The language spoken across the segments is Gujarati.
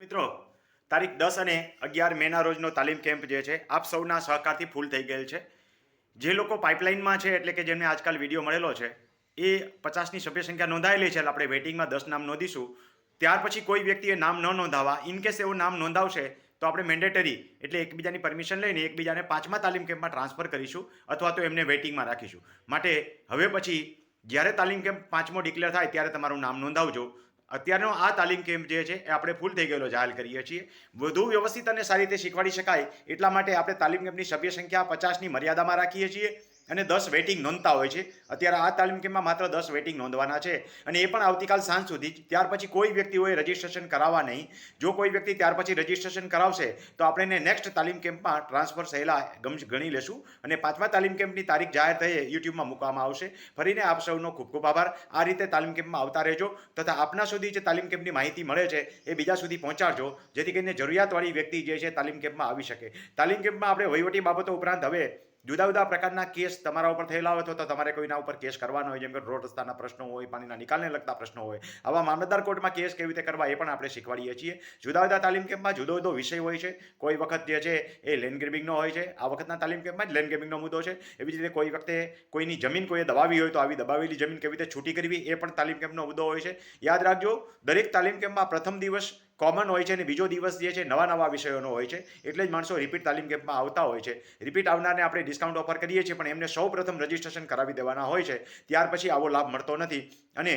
મિત્રો, તારીખ 10 અને 11 મેના રોજનો તાલીમ કેમ્પ જે છે આપ સૌના સહકારથી ફૂલ થઈ ગયેલ છે. જે લોકો પાઇપલાઇનમાં છે એટલે કે જેમને આજકાલ વિડીયો મળેલો છે એ 50ની સભ્ય સંખ્યા નોંધાયેલી છે એટલે આપણે વેઇટિંગમાં 10 નામ નોંધીશું. ત્યાર પછી કોઈ વ્યક્તિએ નામ ન નોંધાવા, ઇનકેસ એવું નામ નોંધાવશે તો આપણે મેન્ડેટરી એટલે એકબીજાની પરમિશન લઈને એકબીજાને 5મા તાલીમ કેમ્પમાં ટ્રાન્સફર કરીશું અથવા તો એમને વેઇટિંગમાં રાખીશું. માટે હવે પછી જ્યારે તાલીમ કેમ્પ 5મો ડિક્લેર થાય ત્યારે તમારું નામ નોંધાવજો. અત્યારનો આ તાલીમ કેમ્પ જે છે એ આપણે ફૂલ થઈ ગયેલો જાહેર કરીએ છીએ. વધુ વ્યવસ્થિત અને સારી રીતે શીખવાડી શકાય એટલા માટે આપણે તાલીમ કેમ્પની સભ્ય સંખ્યા 50ની મર્યાદામાં રાખીએ છીએ અને 10 વેટિંગ નોંધતા હોય છે. અત્યારે આ તાલીમ કેમ્પમાં માત્ર 10 વેટિંગ નોંધવાના છે અને એ પણ આવતીકાલ સાંજ સુધી જ. ત્યાર પછી કોઈ વ્યક્તિઓએ રજીસ્ટ્રેશન કરાવવા નહીં. જો કોઈ વ્યક્તિ ત્યાર પછી રજીસ્ટ્રેશન કરાવશે તો આપણે એને નેક્સ્ટ તાલીમ કેમ્પમાં ટ્રાન્સફર થયેલા ગણી લેશું અને 5મા તાલીમ કેમ્પની તારીખ જાહેર થઈ યુટ્યુબમાં મૂકવામાં આવશે. ફરીને આપ સૌનો ખૂબ ખૂબ આભાર. આ રીતે તાલીમ કેમ્પમાં આવતા રહેજો તથા આપના સુધી જે તાલીમ કેમ્પની માહિતી મળે છે એ બીજા સુધી પહોંચાડજો, જેથી કરીને જરૂરિયાતવાળી વ્યક્તિ જે છે તાલીમ કેમ્પમાં આવી શકે. તાલીમ કેમ્પમાં આપણે વહીવટી બાબતો ઉપરાંત હવે જુદા જુદા પ્રકારના કેસ તમારા ઉપર થયેલા હોય તો તમારે કોઈના ઉપર કેસ કરવાનો હોય, જેમ કે રોડ રસ્તાના પ્રશ્નો હોય, પાણીના નિકાલને લગતા પ્રશ્નો હોય, આવા મામલતદાર કોર્ટમાં કેસ કેવી રીતે કરવા એ પણ આપણે શીખવાડીએ છીએ. જુદા જુદા તાલીમ કેમ્પમાં જુદો જુદો વિષય હોય છે. કોઈ વખત જે છે એ લેન્ડ ગ્રેબિંગનો હોય છે. આ વખતના તાલીમ કેમ્પમાં જ લેન્ડ ગ્રેબિંગનો મુદ્દો છે. એવી જ રીતે કોઈ વખતે કોઈની જમીન કોઈએ દબાવી હોય તો આવી દબાવેલી જમીન કેવી રીતે છૂટી કરવી એ પણ તાલીમ કેમ્પનો મુદ્દો હોય છે. યાદ રાખજો, દરેક તાલીમ કેમ્પમાં પ્રથમ દિવસ કોમન હોય છે અને બીજો દિવસ જે છે નવા નવા વિષયોનો હોય છે. એટલે જ માણસો રિપીટ તાલીમ કેમ્પમાં આવતા હોય છે. રિપીટ આવનારને આપણે ડિસ્કાઉન્ટ ઓફર કરીએ છીએ, પણ એમને સૌ પ્રથમ રજીસ્ટ્રેશન કરાવી દેવાના હોય છે. ત્યાર પછી આવો લાભ મળતો નથી. અને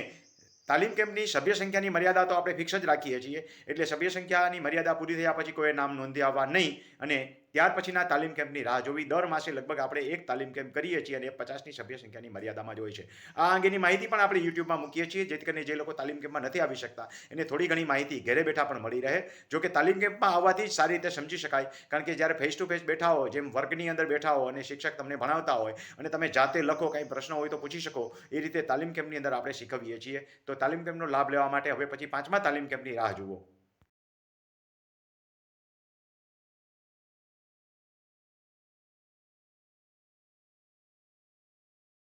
તાલીમ કેમ્પની સભ્ય સંખ્યાની મર્યાદા તો આપણે ફિક્સ જ રાખીએ છીએ. એટલે સભ્ય સંખ્યાની મર્યાદા પૂરી થયા પછી કોઈ નામ નોંધાવવા નહીં અને ત્યાર પછીના તાલીમ કેમ્પની રાહ જોવી. દર માસે લગભગ આપણે એક તાલીમ કેમ્પ કરીએ છીએ અને એ 50ની સભ્ય સંખ્યાની મર્યાદામાં જ હોય છે. આ અંગેની માહિતી પણ આપણે યુટ્યુબમાં મૂકીએ છીએ, જેથી કરીને જે લોકો તાલીમ કેમ્પમાં નથી આવી શકતા એને થોડી ઘણી માહિતી ઘરે બેઠા પણ મળી રહે. જો કે તાલીમ કેમ્પમાં આવવાથી જ સારી રીતે સમજી શકાય, કારણ કે જ્યારે ફેસ ટુ ફેસ બેઠા હો, જેમ વર્ગની અંદર બેઠા હો અને શિક્ષક તમને ભણાવતા હોય અને તમે જાતે લખો, કાંઈ પ્રશ્ન હોય તો પૂછી શકો, એ રીતે તાલીમ કેમ્પની અંદર આપણે શીખવીએ છીએ. તો તાલીમ કેમ્પનો લાભ લેવા માટે હવે પછી 5મા તાલીમ કેમ્પની રાહ જુઓ.